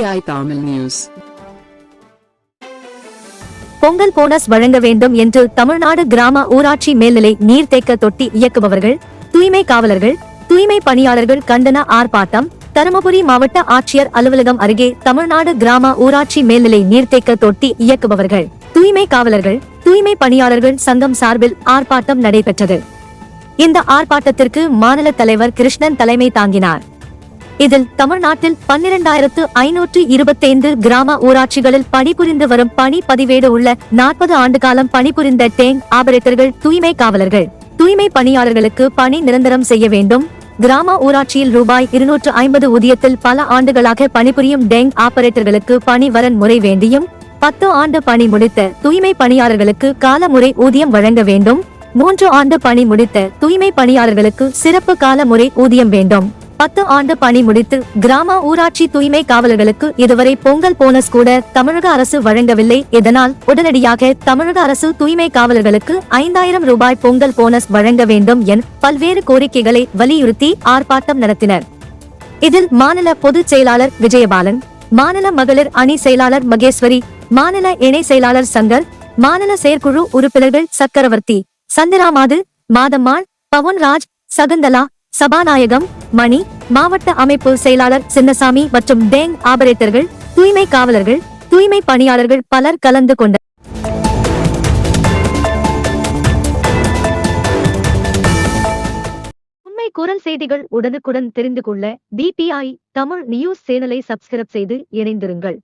DPI Tamil News. Pongal bonus வழங்க வேண்டும் என்று தமிழ்நாடு கிராம ஊராட்சி மேல்நிலை நீர்த்தேக்க தொட்டி இயக்குபவர்கள், தூய்மை காவலர்கள், தூய்மை பணியாளர்கள் கண்டன ஆர்ப்பாட்டம். தருமபுரி மாவட்ட ஆட்சியர் அலுவலகம் அருகே தமிழ்நாடு கிராம ஊராட்சி மேல்நிலை நீர்த்தேக்க தொட்டி இயக்குபவர்கள், தூய்மை காவலர்கள், தூய்மை பணியாளர்கள் சங்கம் சார்பில் ஆர்ப்பாட்டம் நடைபெற்றது. இந்த ஆர்ப்பாட்டத்திற்கு மாநில தலைவர் கிருஷ்ணன் தலைமை தாங்கினார். இதில் தமிழ்நாட்டில் 12,525 கிராம ஊராட்சிகளில் பணிபுரிந்து வரும் பணி பதிவேடு உள்ள 40 ஆண்டு காலம் பணிபுரிந்த டேங்க் ஆபரேட்டர்கள், தூய்மை காவலர்கள், தூய்மை பணியாளர்களுக்கு பணி நிரந்தரம் செய்ய வேண்டும். கிராம ஊராட்சியில் ரூபாய் 250 ஊதியத்தில் பல ஆண்டுகளாக பணிபுரியும் டேங்க் ஆபரேட்டர்களுக்கு பணி வரன் முறை வேண்டியும், 10 ஆண்டு பணி முடித்த தூய்மை பணியாளர்களுக்கு கால முறை ஊதியம் வழங்க வேண்டும். 3 ஆண்டு பணி முடித்த தூய்மை பணியாளர்களுக்கு சிறப்பு கால முறை ஊதியம் வேண்டும். 10 ஆண்டு பணி முடித்து கிராம ஊராட்சி தூய்மை காவலர்களுக்கு இதுவரை பொங்கல் போனஸ் கூட தமிழக அரசு வழங்கவில்லை. இதனால் உடனடியாக தமிழக அரசு தூய்மை காவலர்களுக்கு 5,000 ரூபாய் பொங்கல் போனஸ் வழங்க வேண்டும் என பல்வேறு கோரிக்கைகளை வலியுறுத்தி ஆர்ப்பாட்டம் நடத்தினர். இதில் மாநில பொதுச் செயலாளர் விஜயபாலன், மாநில மகளிர் அணி செயலாளர் மகேஸ்வரி, மாநில இணை செயலாளர் சங்கர், மாநில செயற்குழு உறுப்பினர்கள் சக்கரவர்த்தி, சந்திராமாது, மாதம்மாள், பவன்ராஜ், சகுந்தலா, சபாநாயகம், மணி, மாவட்ட அமைப்பு செயலாளர் சின்னசாமி மற்றும் டேங்க் ஆபரேட்டர்கள், தூய்மை காவலர்கள், தூய்மை பணியாளர்கள் பலர் கலந்து கொண்டனர். உண்மை குரல் செய்திகள் உடனுக்குடன் தெரிந்து கொள்ள DPI தமிழ் நியூஸ் சேனலை சப்ஸ்கிரைப் செய்து இணைந்திருங்கள்.